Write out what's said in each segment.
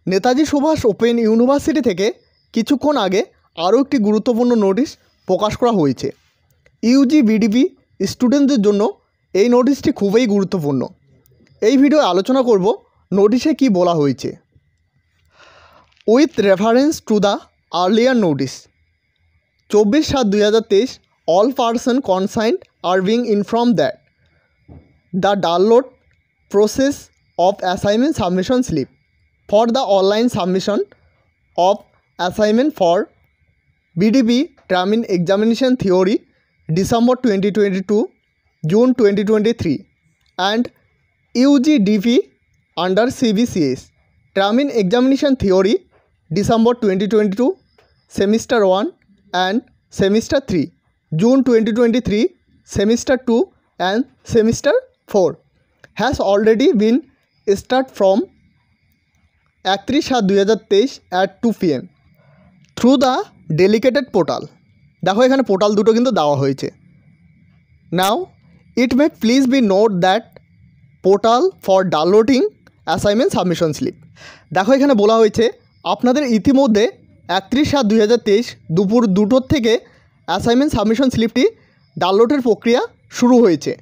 Netaji Subhash open university থেকে কিছুক্ষণ আগে আরও একটি গুরুত্বপূর্ণ নোটিশ প্রকাশ করা হয়েছে। ইউজি বিডিপি স্টুডেন্টদের জন্য এই নোটিশটি খুবই গুরুত্বপূর্ণ। এই ভিডিও আলোচনা করব নোটিশে কি বলা হয়েছে। With reference to the earlier notice 24/7/2023 all person concerned are being informed that the download process of assignment submission slip for the online submission of assignment for BDP Termin Examination Theory December 2022 June 2023 and UGDP under CBCS Termin Examination Theory December 2022 Semester 1 and Semester 3 June 2023 Semester 2 and Semester 4 has already been started from 31/7/2023 at 2 PM through the dedicated portal। দেখো এখানে portal দুটো কিন্তু দেওয়া হয়েছে। Now it may please be note that portal for downloading assignment submission slip। দেখো এখানে বলা হয়েছে আপনাদের ইতিমধ্যে 31/7/2023 দুপুর 2টোর থেকে অ্যাসাইনমেন্ট সাবমিশন স্লিপটি ডাউনলোডের প্রক্রিয়া শুরু হয়েছে।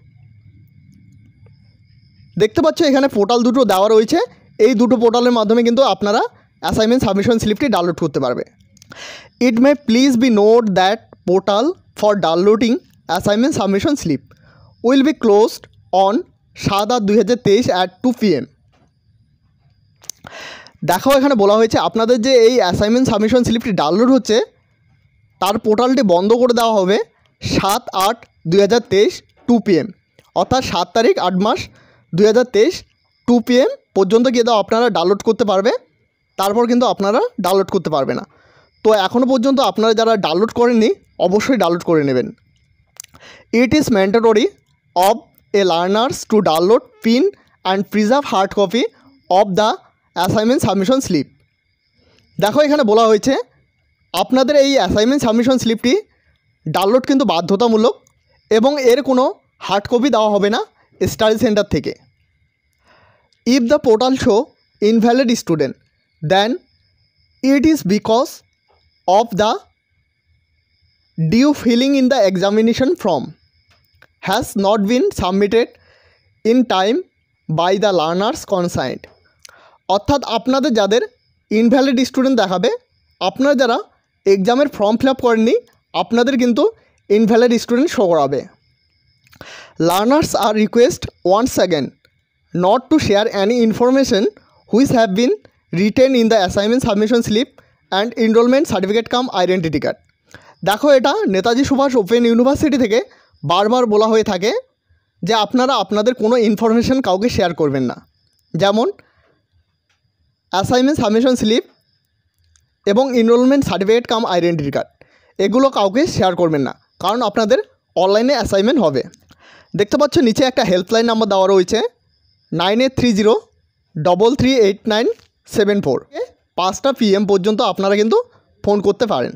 দেখতে পাচ্ছ এখানে পোর্টাল দুটো দেওয়া রয়েছে। এই দুটো পোর্টালের মাধ্যমে কিন্তু আপনারা অ্যাসাইনমেন্ট সাবমিশন স্লিপটি ডাউনলোড করতে পারবে। It may please be note that portal for downloading assignment submission slip will be closed on 7/8/2023 at 2 PM। দেখো এখানে বলা হয়েছে আপনাদের যে এই অ্যাসাইনমেন্ট সাবমিশন স্লিপটি ডাউনলোড হচ্ছে তার পোর্টালটি বন্ধ করে দেওয়া হবে 7/8/2023 2 PM, অর্থাৎ 7 তারিখ 8 মাস 2023 2 PM পর্যন্ত কিন্তু আপনারা ডাউনলোড করতে পারবে। তারপর কিন্তু আপনারা ডাউনলোড করতে পারবে না। তো এখনও পর্যন্ত আপনারা যারা ডাউনলোড করেননি অবশ্যই ডাউনলোড করে নেবেন। It is mandatory of a learners to download pin and preserve hard copy of the assignment submission slip. দেখো এখানে বলা হয়েছে আপনাদের এই অ্যাসাইনমেন্ট সাবমিশন স্লিপটি ডাউনলোড কিন্তু বাধ্যতামূলক এবং এর কোনো হার্ড কপি দেওয়া হবে না স্টাডি সেন্টার থেকে। If the portal show invalid student then it is because of the due filling in the examination form has not been submitted in time by the learners concerned. অর্থাৎ আপনাদের যাদের invalid student দেখাবে, আপনারা যারা এক্সামের form fill up করেননি আপনাদের কিন্তু ইনভ্যালিড স্টুডেন্ট শো করাবে। Learners are request once again not to share any information which have been written in the assignment submission slip and enrolment certificate cum identity card. দেখো এটা Netaji Subhash open university থেকে বারবার বলা হয়ে থাকে যে আপনারা আপনাদের কোনো ইনফরমেশন কাউকে শেয়ার করবেন না, যেমন অ্যাসাইনমেন্ট সাবমিশন স্লিপ এবং enrolment certificate cum identity card এগুলো কাউকে শেয়ার করবেন না, কারণ আপনাদের অনলাইনে অ্যাসাইনমেন্ট হবে। দেখতে পাচ্ছ নিচে একটা হেল্পলাইন নাম্বার দেওয়া রয়েছে 9830338974। 5টা PM পর্যন্ত আপনারা কিন্তু ফোন করতে পারেন।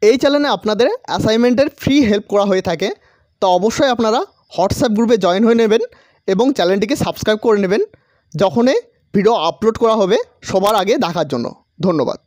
এই চ্যানেলে আপনাদের অ্যাসাইনমেন্টের ফ্রি হেল্প করা হয়ে থাকে, তো অবশ্যই আপনারা হোয়াটসঅ্যাপ গ্রুপে জয়েন হয়ে নেবেন এবং চ্যানেলটিকে সাবস্ক্রাইব করে নেবেন যখনই ভিডিও আপলোড করা হবে সবার আগে দেখার জন্য। ধন্যবাদ।